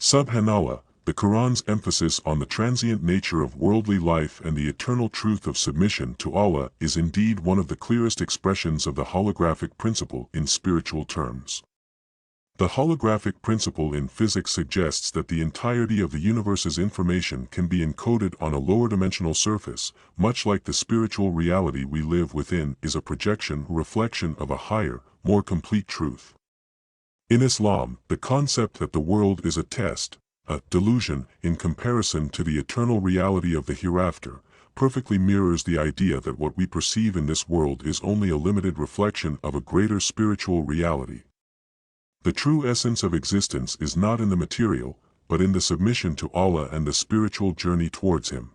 Subhanallah, the Quran's emphasis on the transient nature of worldly life and the eternal truth of submission to Allah is indeed one of the clearest expressions of the holographic principle in spiritual terms. The holographic principle in physics suggests that the entirety of the universe's information can be encoded on a lower dimensional surface, much like the spiritual reality we live within is a projection or reflection of a higher, more complete truth. In Islam, the concept that the world is a test, a delusion, in comparison to the eternal reality of the hereafter, perfectly mirrors the idea that what we perceive in this world is only a limited reflection of a greater spiritual reality. The true essence of existence is not in the material, but in the submission to Allah and the spiritual journey towards Him.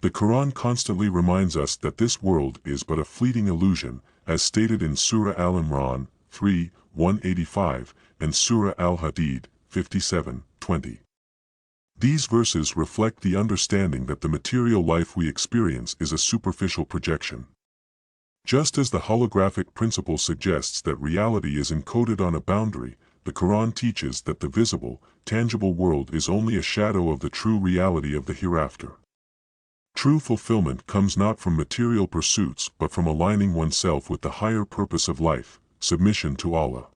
The Quran constantly reminds us that this world is but a fleeting illusion, as stated in Surah Al-Imran 3:185 and Surah Al-Hadid 57:20. These verses reflect the understanding that the material life we experience is a superficial projection. Just as the holographic principle suggests that reality is encoded on a boundary, the Quran teaches that the visible, tangible world is only a shadow of the true reality of the hereafter. True fulfillment comes not from material pursuits but from aligning oneself with the higher purpose of life, submission to Allah.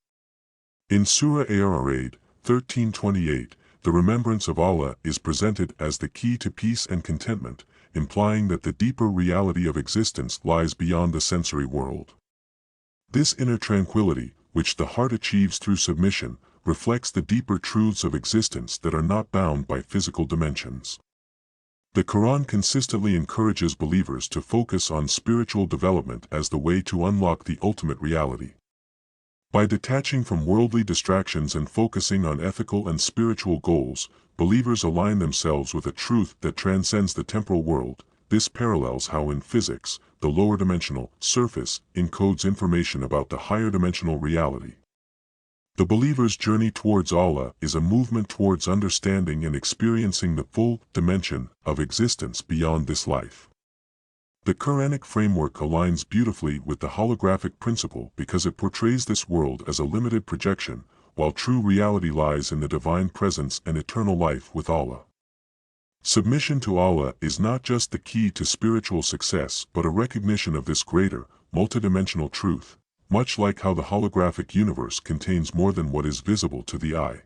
In Surah Ar-Ra'd 13:28, the remembrance of Allah is presented as the key to peace and contentment, implying that the deeper reality of existence lies beyond the sensory world. This inner tranquility, which the heart achieves through submission, reflects the deeper truths of existence that are not bound by physical dimensions. The Quran consistently encourages believers to focus on spiritual development as the way to unlock the ultimate reality. By detaching from worldly distractions and focusing on ethical and spiritual goals, believers align themselves with a truth that transcends the temporal world. This parallels how in physics, the lower dimensional surface encodes information about the higher dimensional reality. The believer's journey towards Allah is a movement towards understanding and experiencing the full dimension of existence beyond this life. The Quranic framework aligns beautifully with the holographic principle because it portrays this world as a limited projection, while true reality lies in the divine presence and eternal life with Allah. Submission to Allah is not just the key to spiritual success but a recognition of this greater, multidimensional truth, much like how the holographic universe contains more than what is visible to the eye.